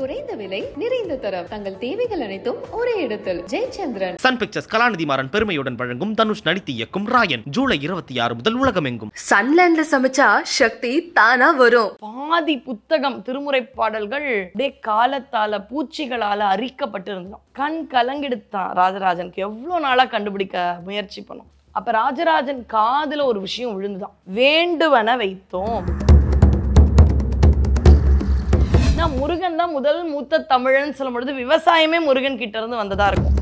குறைந்த விலை நிறைந்த தரம் தங்கள் தேவைகள் அனைத்தும் ஒரே இடத்தில் ஜெயச்சந்திரன். சன் பிக்சர்ஸ் கலாநிதி மாறன் பெருமையுடன் வழங்கும் தனுஷ் நடித்து இயக்கும் ராயன் ஜூலை 26 முதல் உலகமெங்கும். சன்லேண்ட்ல சமைச்சா சக்தி தானா வரும். பாதி புத்தகம் திருமுறை பாடல்கள் காலத்தால பூச்சிகளால அரிக்கப்பட்டிருந்தோம். கண் கலங்கெடுத்தான் ராஜராஜனுக்கு. எவ்வளவு நாளா கண்டுபிடிக்க முயற்சி பண்ணோம். அப்ப ராஜராஜன் காதுல ஒரு விஷயம் விழுந்துதான். வேண்டுவன வைத்தோம். முருகன் தான் முதல் மூத்த தமிழன் சொல்லும் பொழுது விவசாயமே முருகன் கிட்ட இருந்து வந்ததா இருக்கும்.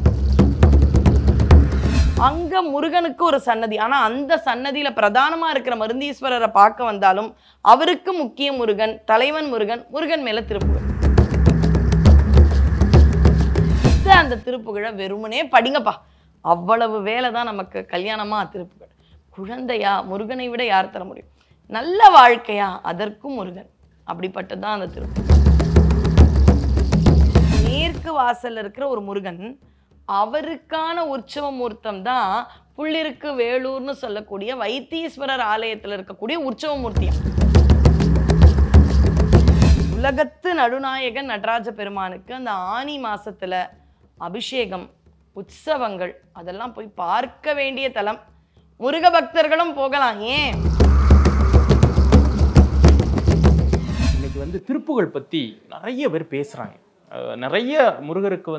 அங்க முருகனுக்கு ஒரு சன்னதி, ஆனா அந்த சன்னதியில பிரதானமா இருக்கிற மருந்தீஸ்வரரை பார்க்க வந்தாலும் அவருக்கு முக்கிய முருகன், தலைவன் முருகன், முருகன் மேல திருப்புகழ். அந்த திருப்புகழை வெறுமனே படிங்கப்பா, அவ்வளவு வேலைதான் நமக்கு. கல்யாணமா திருப்புகழ், குழந்தையா முருகனை விட யார் தர முடியும், நல்ல வாழ்க்கையா அதற்கும் முருகன். அப்படிப்பட்டதான் அந்த திருப்புகழ். மேற்கு வாசல்ல இருக்கிற ஒரு முருகன், அவருக்கான உற்சவ மூர்த்தம் தான் புள்ளிருக்கு வேலூர்னு சொல்லக்கூடிய வைத்தீஸ்வரர் ஆலயத்தில் இருக்கக்கூடிய உற்சவ மூர்த்தியம். உலகத்து நடுநாயகன் நடராஜ பெருமானுக்கு அந்த ஆனி மாசத்துல அபிஷேகம், உற்சவங்கள் அதெல்லாம் போய் பார்க்க வேண்டிய தலம். முருக பக்தர்களும் போகலாம். ஏன் இன்னைக்கு திருப்புகழ் பத்தி நிறைய பேர் பேசுறாங்க. நிறைய முருகருக்கு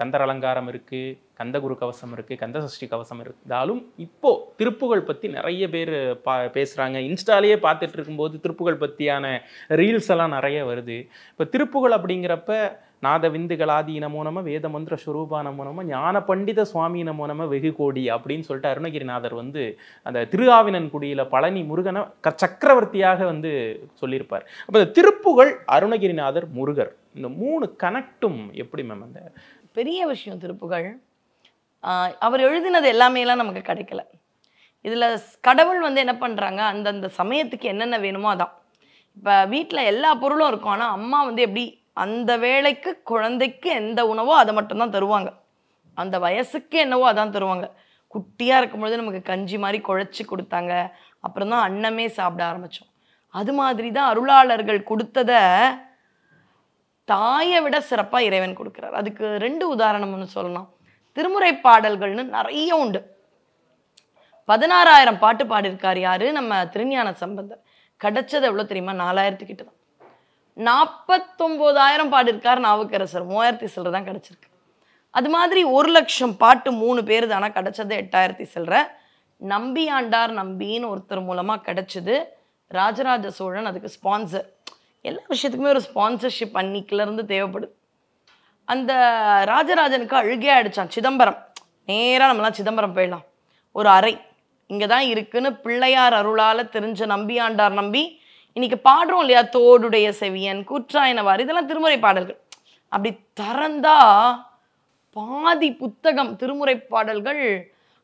கந்தர் அலங்காரம் இருக்கு, கந்தகுரு கவசம் இருக்கு, கந்த சஷ்டி கவசம் இருந்தாலும் இப்போ திருப்புகழ் பத்தி நிறைய பேர் பேசுறாங்க. இன்ஸ்டாலேயே பார்த்துட்டு இருக்கும்போது திருப்புகழ் பத்தியான ரீல்ஸ் எல்லாம் நிறைய வருது. இப்போ திருப்புகழ் அப்படிங்கிறப்ப நாத விந்துகளாதி நமோ நம, வேத மந்திர ஸ்வரூபா நமோ நம, ஞான பண்டித சுவாமி நமோ நம, வெகு கோடி அப்படின்னு சொல்லிட்டு அருணகிரிநாதர் அந்த திருஆவினன்குடியில பழனி முருகனை சக்கரவர்த்தியாக சொல்லியிருப்பார். அப்போ இந்த திருப்புகழ், அருணகிரிநாதர், முருகர், இந்த மூணு கனெக்டும் எப்படி மேம்? அந்த பெரிய விஷயம் திருப்புகழ். அவர் எழுதினது எல்லாமேலாம் நமக்கு கிடைக்கல. இதில் கடவுள் என்ன பண்ணுறாங்க, அந்தந்த சமயத்துக்கு என்னென்ன வேணுமோ அதான். இப்போ வீட்டில் எல்லா பொருளும் இருக்கும், ஆனால் அம்மா எப்படி அந்த வேளைக்கு குழந்தைக்கு எந்த உணவோ அதை மட்டும்தான் தருவாங்க. அந்த வயசுக்கு என்னவோ அதான் தருவாங்க. குட்டியாக இருக்கும்பொழுது நமக்கு கஞ்சி மாதிரி குழைச்சி கொடுத்தாங்க. அப்புறம் தான் அன்னமே சாப்பிட ஆரம்பித்தோம். அது மாதிரி தான் அருளாளர்கள் கொடுத்ததை தாயை விட சிறப்பாக இறைவன் கொடுக்குறார். அதுக்கு 2 உதாரணம்னு சொல்லலாம். திருமுறை பாடல்கள்னு நிறைய உண்டு. 16,000 பாட்டு பாடியிருக்கார் யாரு? நம்ம திருஞான சம்பந்தர். கிடைச்சது எவ்வளோ தெரியுமா? 4,000 கிட்ட தான். 49,000 பாடியிருக்கார் நாவுக்கரசர். 3,000 சில்லற தான் கிடைச்சிருக்கு. அது மாதிரி 1,00,000 பாட்டு 3 பேர் தானே கிடைச்சது, 8,000 சில்லற. நம்பியாண்டார் நம்பின்னு ஒருத்தர் மூலமாக கிடைச்சது. ராஜராஜ சோழன் அதுக்கு ஸ்பான்சர். எல்லா விஷயத்துக்குமே ஒரு ஸ்பான்சர்ஷிப் அன்னைக்குலேருந்து தேவைப்படுது. அந்த ராஜராஜனுக்கு அழுகே ஆயிடுச்சான். சிதம்பரம், நேராக நம்மளாம் சிதம்பரம் போயிடலாம். ஒரு அறை இங்கே தான் இருக்குன்னு பிள்ளையார் அருளால் தெரிஞ்ச நம்பியாண்டார் நம்பி இன்னைக்கு பாடுறோம் இல்லையா, தோடுடைய செவியன், கூற்றாயினவாறு, இதெல்லாம் திருமுறை பாடல்கள். அப்படி திறந்தா பாதி புத்தகம் திருமுறை பாடல்கள்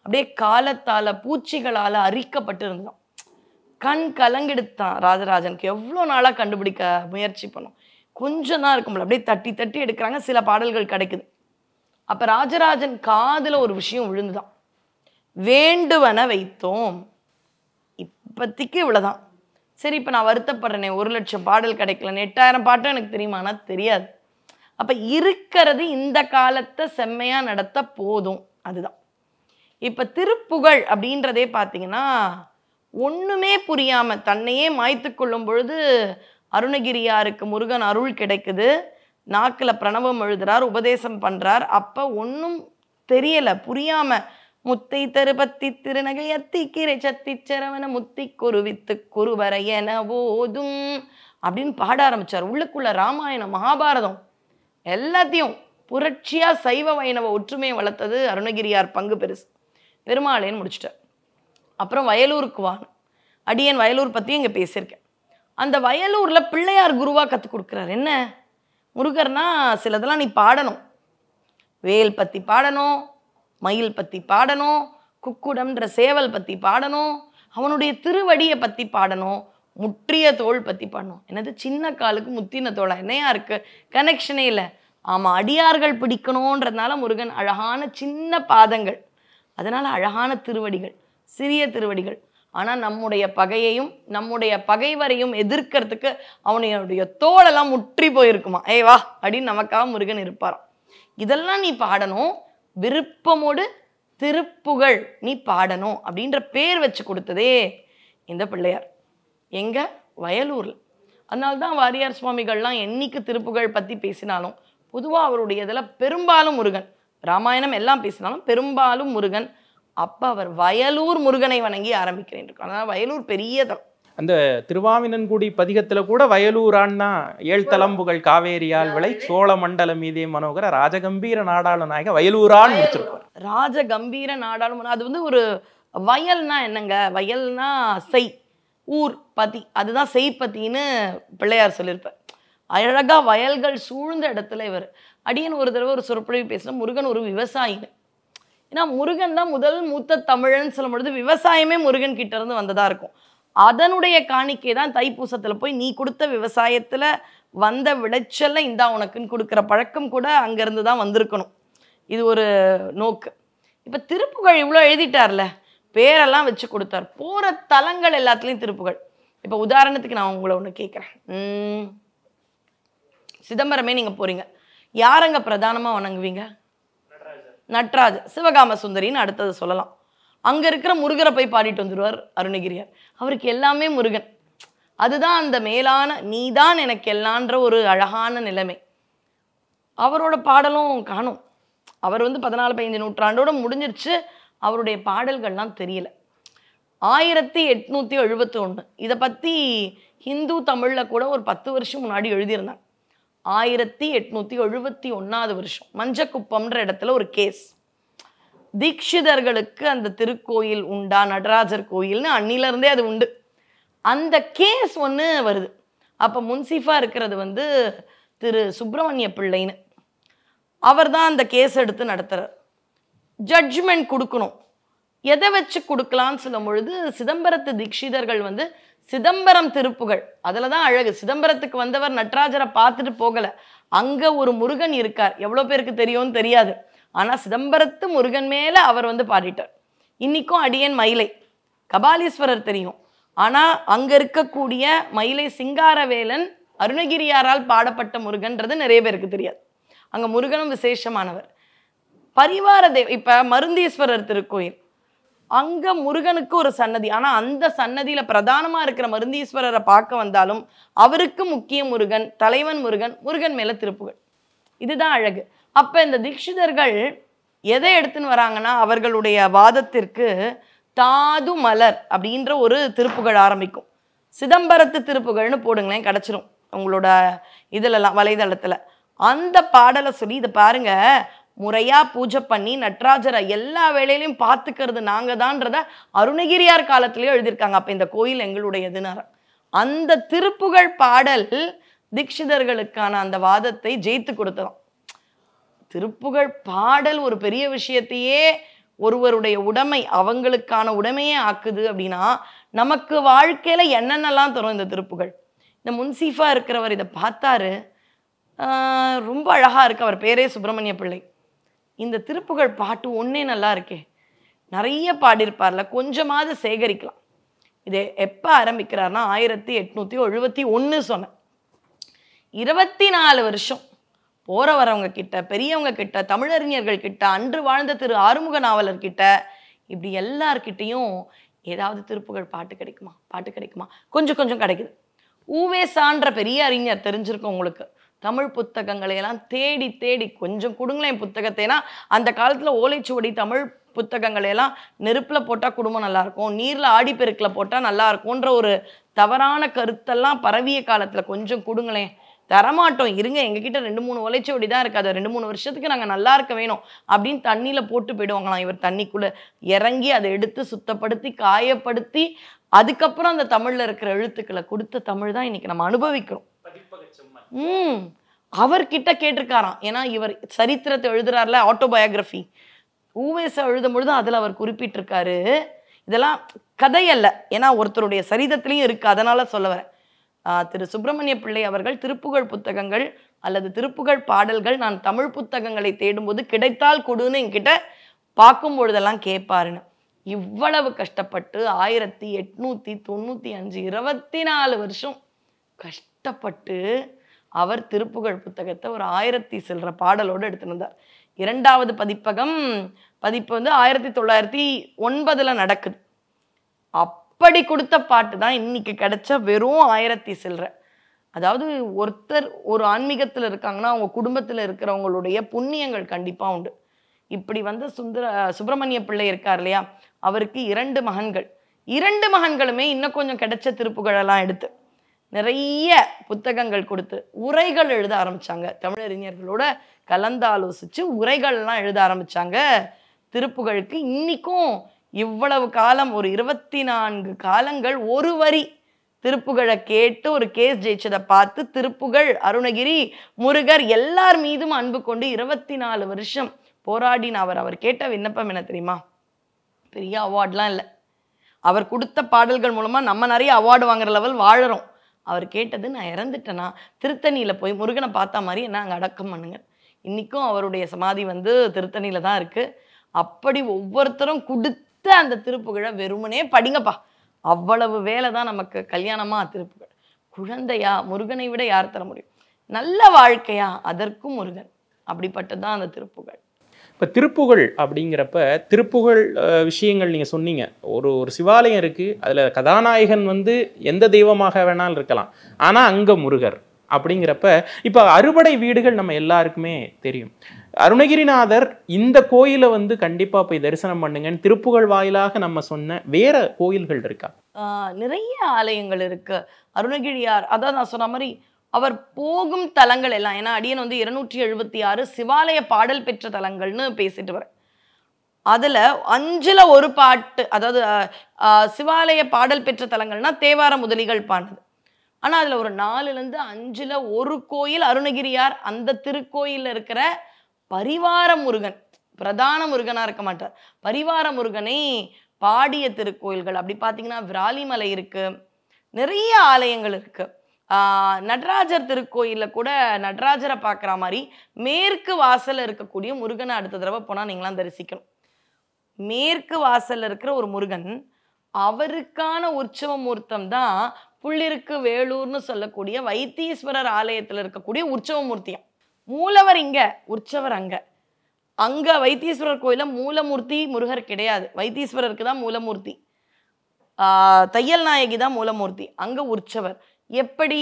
அப்படியே காலத்தால பூச்சிகளால் அரிக்கப்பட்டிருந்தோம். கண் கலங்கெடுத்தான் ராஜராஜனுக்கு. எவ்வளோ நாளாக கண்டுபிடிக்க முயற்சி பண்ணோம். கொஞ்சம் தான் இருக்கும்ல, அப்படியே தட்டி தட்டி எடுக்கிறாங்க, சில பாடல்கள் கிடைக்குது. அப்போ ராஜராஜன் காதுல ஒரு விஷயம் விழுந்துதான். வேண்டுவன வைத்தோம். இப்போதைக்கு இவ்வளோதான். சரி, இப்போ நான் வருத்தப்படுறேனே, 1,00,000 பாடல் கிடைக்கலன்னு. 8,000 பாட்டும் எனக்கு தெரியுமானா தெரியாது. அப்போ இருக்கிறது இந்த காலத்தை செம்மையாக நடத்த போதும், அதுதான். இப்போ திருப்புகழ் அப்படின்றதே பார்த்தீங்கன்னா ஒன்றுமே புரியாமல் தன்னையே மாய்த்து கொள்ளும் பொழுது அருணகிரியாருக்கு முருகன் அருள் கிடைக்குது. நாக்கில் பிரணவம் எழுதுறார், உபதேசம் பண்ணுறார். அப்போ ஒன்றும் தெரியலை, புரியாமல் முத்தை தருபத்தி திருநகை அத்தி கீரை சத்தி செரவன முத்தி குருவித்து குருவரை என ஓதும் அப்படின்னு பாட ஆரம்பிச்சார். உள்ளுக்குள்ள ராமாயணம், மகாபாரதம் எல்லாத்தையும் புரட்சியாக சைவ வைணவ ஒற்றுமையை வளர்த்தது அருணகிரியார். பங்கு பெருசு. பெருமாளேன்னு முடிச்சிட்டார். அப்புறம் வயலூருக்கு வாங்க. அடியன் வயலூர் பற்றியும் இங்கே பேசியிருக்கேன். அந்த வயலூரில் பிள்ளையார் குருவாக கற்றுக் கொடுக்குறார். என்ன முருகர்னா சிலதெல்லாம் நீ பாடணும். வேல் பற்றி பாடணும், மயில் பற்றி பாடணும், குக்குடம்ன்ற சேவல் பற்றி பாடணும், அவனுடைய திருவடியை பற்றி பாடணும், முற்றிய தோள் பற்றி பாடணும். என்னது சின்ன காலுக்கு முத்தின தோளா? என்னையா இருக்கு? கனெக்ஷனே இல்லை. ஆமாம், அடியார்கள் பிடிக்கணுன்றதுனால முருகன் அழகான சின்ன பாதங்கள், அதனால் அழகான திருவடிகள், சிறிய திருவடிகள். ஆனா நம்முடைய பகையையும் நம்முடைய பகைவரையும் எதிர்க்கிறதுக்கு அவனுடைய தோளெல்லாம் முற்றி போயிருக்குமா. ஏய் வா அப்படின்னு நமக்காக முருகன் இருப்பாராம். இதெல்லாம் நீ பாடணும், விருப்பமோடு திருப்புகழ் நீ பாடணும் அப்படின்ற பேர் வச்சு கொடுத்ததே இந்த பிள்ளையார். எங்க? வயலூர்ல. அதனால்தான் வாரியார் சுவாமிகள்லாம் என்னைக்கு திருப்புகழ் பத்தி பேசினாலும் பொதுவாக அவருடைய இதில் பெரும்பாலும் முருகன், ராமாயணம் எல்லாம் பேசினாலும் பெரும்பாலும் முருகன். அப்ப அவர் வயலூர் முருகனை வணங்கி ஆரம்பிக்கிறேன். அதனால வயலூர் பெரிய தலம். அந்த திருவாவினன்குடி பதிகத்துல கூட வயலூரான்னா ஏழு தலம்புகள் காவேரியால் விளை சோழ மண்டல மீதே மனோகர ராஜகம்பீர நாடாளு நாயக வயலூரான்னு முடிச்சிருப்பார். ராஜகம்பீர நாடாளு, அது வந்து ஒரு வயல்னா என்னங்க? வயல்னா செய், ஊர், பதி, அதுதான் செய்பத்தின்னு பிள்ளையார் சொல்லியிருப்பார். அழகா வயல்கள் சூழ்ந்த இடத்துல இவர். அடியன் ஒரு தடவை ஒரு சொற்பொழிவு பேசின முருகன் ஒரு விவசாயின்னு. ஏன்னா முருகன் தான் முதல் மூத்த தமிழன்னு சொல்லும் பொழுது விவசாயமே முருகன் கிட்ட இருந்து வந்ததா இருக்கும். அதனுடைய காணிக்கை தான் தைப்பூசத்துல போய் நீ கொடுத்த விவசாயத்துல வந்த விளைச்சல்ல இந்தா உனக்குன்னு கொடுக்குற பழக்கம் கூட அங்கிருந்து தான் வந்திருக்கணும். இது ஒரு நோக்கு. இப்ப திருப்புகழ் இவ்வளோ எழுதிட்டார்ல, பேரெல்லாம் வச்சு கொடுத்தார். போற தலங்கள் எல்லாத்துலயும் திருப்புகழ். இப்ப உதாரணத்துக்கு நான் உங்களை ஒண்ணு கேட்கிறேன். சிதம்பரமே நீங்க போறீங்க, யாரங்க பிரதானமா வணங்குவீங்க? நட்ராஜ, சிவகாம சுந்தரின்னு அடுத்தது சொல்லலாம். அங்க இருக்கிற முருகரை போய் பாடிட்டு வந்துடுவார் அருணகிரியார். அவருக்கு எல்லாமே முருகன். அதுதான் அந்த மேலான நீதான் எனக்கு எல்லான்ற ஒரு அழகான நிலைமை. அவரோட பாடலும் காணும். அவர் வந்து 14-15 நூற்றாண்டோட முடிஞ்சிருச்சு. அவருடைய பாடல்கள்லாம் தெரியல. 1871 இதை பத்தி ஹிந்து தமிழ்ல கூட ஒரு 10 வருஷம் முன்னாடி எழுதியிருந்தாங்க. 1871 வருஷம் மஞ்சக்குப்பம்ன்ற இடத்துல ஒரு கேஸ். தீட்சிதர்களுக்கு அந்த திருக்கோயில் உண்டா, நடராஜர் கோயில்னு அன்னிலிருந்தே அது உண்டு. அந்த கேஸ் ஒன்று வருது. அப்போ முன்சிஃபா இருக்கிறது வந்து திரு சுப்பிரமணிய பிள்ளைன்னு. அவர் தான் அந்த கேஸ் எடுத்து நடத்துறார். ஜட்ஜ்மெண்ட் கொடுக்கணும். எதை வச்சு கொடுக்கலான்னு சொல்லும் பொழுது சிதம்பரத்து தீட்சிதர்கள் வந்து சிதம்பரம் திருப்புகழ், அதில் தான் அழகு. சிதம்பரத்துக்கு வந்தவர் நடராஜரை பார்த்துட்டு போகலை, அங்கே ஒரு முருகன் இருக்கார். எவ்வளோ பேருக்கு தெரியும்னு தெரியாது. ஆனால் சிதம்பரத்து முருகன் மேலே அவர் வந்து பாடிட்டார். இன்னைக்கும் அடியன் மயிலை கபாலீஸ்வரர் தெரியும். ஆனால் அங்கே இருக்கக்கூடிய மயிலை சிங்காரவேலன் அருணகிரியாரால் பாடப்பட்ட முருகன்றது நிறைய பேருக்கு தெரியாது. அங்கே முருகனும் விசேஷமானவர். பரிவார இப்போ மருந்தீஸ்வரர் திருக்கோயில், அங்க முருகனுக்கு ஒரு சன்னதி. ஆனா அந்த சன்னதியில பிரதானமா இருக்கிற மருந்தீஸ்வரரை பார்க்க வந்தாலும் அவருக்கு முக்கிய முருகன், தலைவன் முருகன், முருகன் மேல திருப்புகழ். இதுதான் அழகு. அப்ப இந்த தீட்சிதர்கள் எதை எடுத்துன்னு வராங்கன்னா, அவர்களுடைய வாதத்திற்கு தாது மலர் அப்படின்ற ஒரு திருப்புகழ் ஆரம்பிக்கும். சிதம்பரத்து திருப்புகழ்னு போடுங்களேன், கிடைச்சிரும் உங்களோட இதுலலாம் வலைதளத்துல. அந்த பாடலை சொல்லி இதை பாருங்க, முறையா பூஜை பண்ணி நட்ராஜரை எல்லா வேலையிலையும் பார்த்துக்கிறது நாங்க தான்றத அருணகிரியார் காலத்திலேயே எழுதியிருக்காங்க. அப்ப இந்த கோயில் எங்களுடையதுன்னு. அந்த திருப்புகழ் பாடல் தீட்சிதர்களுக்கான அந்த வாதத்தை ஜெயித்து கொடுத்ததாம். திருப்புகழ் பாடல் ஒரு பெரிய விஷயத்தையே, ஒருவருடைய உடைமை அவங்களுக்கான உடைமையே ஆக்குது அப்படின்னா நமக்கு வாழ்க்கையில என்னென்னலாம் தரும் இந்த திருப்புகழ். இந்த முன்சீஃபா இருக்கிறவர் இதை பார்த்தாரு, ரொம்ப அழகா இருக்கு. அவர் பேரே சுப்பிரமணிய பிள்ளை. இந்த திருப்புகழ் பாட்டு ஒன்னே நல்லா இருக்கே, நிறைய பாடியிருப்பார்ல, கொஞ்சமாவது சேகரிக்கலாம். இது எப்ப ஆரம்பிக்கிறார்னா 1871 சொன்னேன். 24 வருஷம் போற வரவங்க கிட்ட, பெரியவங்க கிட்ட, தமிழறிஞர்கள் கிட்ட, அன்று வாழ்ந்த திரு ஆறுமுக நாவலர் கிட்ட, இப்படி எல்லார்கிட்டையும் ஏதாவது திருப்புகழ் பாட்டு கிடைக்குமா, பாட்டு கிடைக்குமா, கொஞ்சம் கொஞ்சம் கிடைக்குது. ஊவேசான்ற பெரிய அறிஞர் தெரிஞ்சிருக்கும் உங்களுக்கு. தமிழ் புத்தகங்களை எல்லாம் தேடி தேடி கொஞ்சம் கொடுங்களேன் புத்தகத்தைனா, அந்த காலத்துல ஓலைச்சுவடி தமிழ் புத்தகங்களை எல்லாம் நெருப்புல போட்டா குடும்பம் நல்லா இருக்கும், நீர்ல ஆடிப்பெருக்குல போட்டா நல்லா இருக்கும்ன்ற ஒரு தவறான கருத்தெல்லாம் பரவிய காலத்துல கொஞ்சம் கொடுங்களேன். தரமாட்டோம், இருங்க எங்ககிட்ட 2-3 ஓலைச்சுவடி தான் இருக்கு, அதை 2-3 வருஷத்துக்கு நாங்க நல்லா இருக்க வேணும் அப்படின்னு தண்ணியில போட்டு போயிடுவாங்களாம். இவர் தண்ணிக்குள்ள இறங்கி அதை எடுத்து சுத்தப்படுத்தி காயப்படுத்தி அதுக்கப்புறம் அந்த தமிழ்ல இருக்கிற எழுத்துக்களை கொடுத்த தமிழ் தான் இன்னைக்கு நம்ம அனுபவிக்கிறோம். அவர்கிட்ட கேட்டிருக்காராம். ஏன்னா இவர் சரித்திரத்தை எழுதுறாருல, ஆட்டோபயோகிராஃபி, ஊவேசா எழுதும் பொழுது அதுல அவர் குறிப்பிட்டிருக்காரு. இதெல்லாம் கதை அல்ல, ஏன்னா ஒருத்தருடைய சரிதத்திலையும் இருக்கு, அதனால சொல்ல வரேன். திரு சுப்பிரமணிய பிள்ளை அவர்கள் திருப்புகழ் புத்தகங்கள் அல்லது திருப்புகழ் பாடல்கள் நான் தமிழ் புத்தகங்களை தேடும்போது கிடைத்தால் கொடுன்னு என்கிட்ட பார்க்கும் பொழுதெல்லாம் கேட்பாருன்னு. இவ்வளவு கஷ்டப்பட்டு 1895 24 வருஷம் கஷ்டப்பட்டு அவர் திருப்புகழ் புத்தகத்தை ஒரு 1000 சில்லற பாடலோடு எடுத்துட்டு வந்தார். 2வது பதிப்பு வந்து 1909 நடக்குது. அப்படி கொடுத்த பாட்டு தான் இன்னைக்கு கிடைச்ச வெறும் 1000 சில்லற. அதாவது ஒருத்தர் ஒரு ஆன்மீகத்தில் இருக்காங்கன்னா அவங்க குடும்பத்தில் இருக்கிறவங்களுடைய புண்ணியங்கள் கண்டிப்பா உண்டு. இப்படி வந்து சுப்பிரமணிய பிள்ளை இருக்கார் இல்லையா, அவருக்கு 2 மகன்கள். 2 மகன்களுமே இன்னும் கொஞ்சம் கிடைச்ச திருப்புகழெல்லாம் எடுத்து நிறைய புத்தகங்கள் கொடுத்து உரைகள் எழுத ஆரம்பிச்சாங்க. தமிழறிஞர்களோட கலந்தாலோசிச்சு உரைகள்லாம் எழுத ஆரம்பிச்சாங்க திருப்புகழுக்கு. இன்னைக்கும் இவ்வளவு காலம் ஒரு 24 காலங்கள் ஒரு வரி திருப்புகழை கேட்டு ஒரு கேஸ் ஜெயிச்சதை பார்த்து திருப்புகழ், அருணகிரி, முருகர் எல்லார் மீதும் அன்பு கொண்டு 24 வருஷம் போராடின அவர் கேட்ட விண்ணப்பம் என்ன தெரியுமா? பெரிய அவார்ட்லாம் இல்லை. அவர் கொடுத்த பாடல்கள் மூலமா நம்ம நிறைய அவார்டு வாங்குற லெவல் வாழறோம். அவர் கேட்டது, நான் இறந்துட்டேன்னா திருத்தணியில போய் முருகனை பார்த்தா மாதிரி என்ன அங்கே அடக்கம் பண்ணுங்க. இன்னைக்கும் அவருடைய சமாதி வந்து திருத்தணியில தான் இருக்கு. அப்படி ஒவ்வொருத்தரும் கொடுத்த அந்த திருப்புகழை வெறுமனே படிங்கப்பா. அவ்வளவு வேலை தான் நமக்கு. கல்யாணமா திருப்புகழ், குழந்தையா முருகனை விட யார் தர முடியும், நல்ல வாழ்க்கையா அதற்கும் முருகன். அப்படிப்பட்டதான் அந்த திருப்புகழ். இப்போ திருப்புகழ் அப்படிங்கிறப்ப திருப்புகழ் விஷயங்கள் நீங்கள் சொன்னீங்க. ஒரு சிவாலயம் இருக்குது, அதில் கதாநாயகன் வந்து எந்த தெய்வமாக வேணாலும் இருக்கலாம், ஆனால் அங்கே முருகர் அப்படிங்கிறப்ப இப்போ அறுபடை வீடுகள் நம்ம எல்லாருக்குமே தெரியும். அருணகிரிநாதர் இந்த கோயிலை வந்து கண்டிப்பாக போய் தரிசனம் பண்ணுங்கன்னு திருப்புகழ் வாயிலாக நம்ம சொன்ன வேற கோயில்கள் இருக்கா? நிறைய ஆலயங்கள் இருக்கு. அருணகிரியார் அதான் நான் சொன்ன மாதிரி அவர் போகும் தலங்கள் எல்லாம், ஏன்னா அடியன் வந்து 276 சிவாலய பாடல் பெற்ற தலங்கள்னு பேசிட்டு வரேன். அதுல 5ல் ஒரு பாட்டு, அதாவது சிவாலய பாடல் பெற்ற தலங்கள்னா தேவார முதலிகள் பாடுது. ஆனா அதுல ஒரு 4லேருந்து 5ல் ஒரு கோயில் அருணகிரியார் அந்த திருக்கோயில்ல இருக்கிற பரிவார முருகன், பிரதான முருகனா இருக்க மாட்டார், பரிவார முருகனை பாடிய திருக்கோயில்கள். அப்படி பார்த்தீங்கன்னா விராலிமலை இருக்கு, நிறைய ஆலயங்கள் இருக்கு. நடராஜர் திருக்கோயில்ல கூட நடராஜரை பார்க்குற மாதிரி மேற்கு வாசல்ல இருக்கக்கூடிய முருகனை அடுத்த தடவை போனால் நீங்களாம் தரிசிக்கணும். மேற்கு வாசல்ல இருக்கிற ஒரு முருகன், அவருக்கான உற்சவ மூர்த்தம் தான் புள்ளிருக்கு வேலூர்னு சொல்லக்கூடிய வைத்தீஸ்வரர் ஆலயத்தில் இருக்கக்கூடிய உற்சவ மூர்த்தியம். மூலவர் இங்க, உற்சவர் அங்க. அங்க வைத்தீஸ்வரர் கோயில மூலமூர்த்தி முருகர் கிடையாது, வைத்தீஸ்வரருக்கு தான் மூலமூர்த்தி, தையல் நாயகி தான் மூலமூர்த்தி, அங்க உற்சவர். எப்படி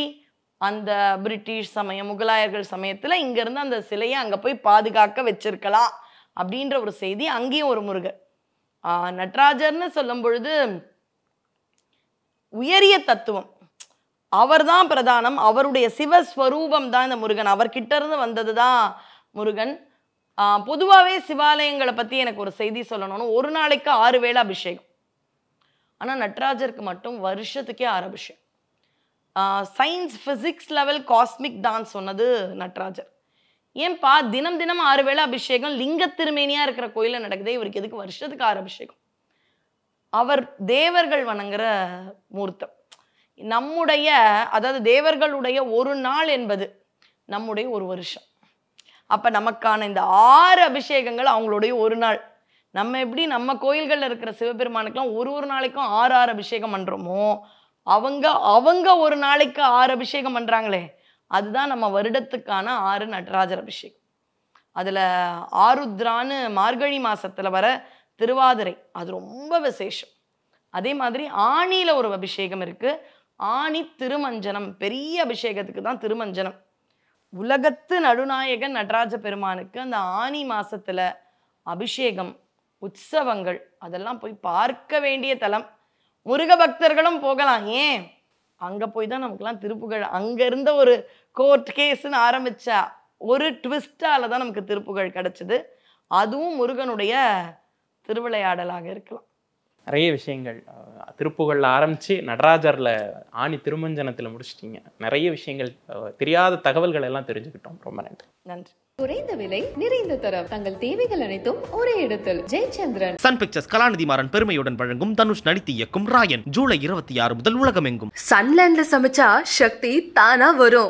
அந்த பிரிட்டிஷ் சமயம் முகலாயர்கள் சமயத்துல இங்க இருந்து அந்த சிலையை அங்க போய் பாதுகாக்க வச்சிருக்கலாம் அப்படின்ற ஒரு செய்தி. அங்கேயும் ஒரு முருகர். நடராஜர்னு சொல்லும் பொழுது உயரிய தத்துவம், அவர்தான் பிரதானம், அவருடைய சிவஸ்வரூபம் தான் இந்த முருகன், அவர்கிட்ட இருந்து வந்தது தான் முருகன். பொதுவாகவே சிவாலயங்களை பத்தி எனக்கு ஒரு செய்தி சொல்லணும்னு, ஒரு நாளைக்கு 6 வேளை அபிஷேகம். ஆனா நடராஜருக்கு மட்டும் வருஷத்துக்கே 6 அபிஷேகம். Science physics level cosmic dance சொன்னது நடராஜர். ஏன்பா தினம் 6 வேளை அபிஷேகம் லிங்க திருமேனியா இருக்கிற கோயில நடக்குதே, இவருக்கு எதுக்கு வருஷத்துக்கு 6 அபிஷேகம்? அவர் தேவர்கள் வணங்குற மூர்த்தம். நம்முடைய, அதாவது தேவர்களுடைய ஒரு நாள் என்பது நம்முடைய ஒரு வருஷம். அப்ப நமக்கான இந்த 6 அபிஷேகங்கள் அவங்களுடைய ஒரு நாள். நம்ம எப்படி நம்ம கோயில்கள்ல இருக்கிற சிவபெருமானுக்கெல்லாம் ஒரு நாளைக்கும் 6 அபிஷேகம் பண்றோமோ, அவங்க ஒரு நாளைக்கு 6 அபிஷேகம் பண்றாங்களே, அதுதான் நம்ம வருடத்துக்கான 6 நடராஜர் அபிஷேகம். அதுல ஆருத்ரான்னு மார்கழி மாசத்துல வர திருவாதிரை, அது ரொம்ப விசேஷம். அதே மாதிரி ஆணியில ஒரு அபிஷேகம் இருக்கு, ஆணி திருமஞ்சனம், பெரிய அபிஷேகத்துக்கு தான் திருமஞ்சனம். உலகத்து நடுநாயகன் நடராஜ பெருமானுக்கு அந்த ஆணி மாசத்துல அபிஷேகம், உற்சவங்கள், அதெல்லாம் போய் பார்க்க வேண்டிய தலம். முருக பக்தர்களும் போகலாம். ஏன்? அங்க போய் தான் நமக்குலாம் திருப்புகழ், அங்க இருந்த ஒரு கோர்ட் கேஸ்ன்னு ஆரம்பிச்ச ஒரு ட்விஸ்டால தான் நமக்கு திருப்புகழ் கிடைச்சது. அதுவும் முருகனுடைய திருவிளையாடலாக இருக்கலாம். நிறைய விஷயங்கள் திருப்புகழ்ல ஆரம்பிச்சு நடராஜர்ல ஆணி திருமஞ்சனத்துல முடிச்சிட்டீங்க. நிறைய விஷயங்கள், தெரியாத தகவல்கள் எல்லாம் தெரிஞ்சுக்கிட்டோம். ரொம்ப நன்றி. நன்றி. குறைந்த விலை, நிறைந்த தரம், தங்கள் தேவைகள் அனைத்தும் ஒரே இடத்தில். ஜெயச்சந்திரன். சன் பிக்சர்ஸ் கலாநிதி மாறன் பெருமையுடன் வழங்கும் தனுஷ் நடித்து இயக்கும் ராயன் ஜூலை 26 முதல் உலகமெங்கும். சன்லேண்ட்ல சமைச்சா சக்தி தானா வரும்.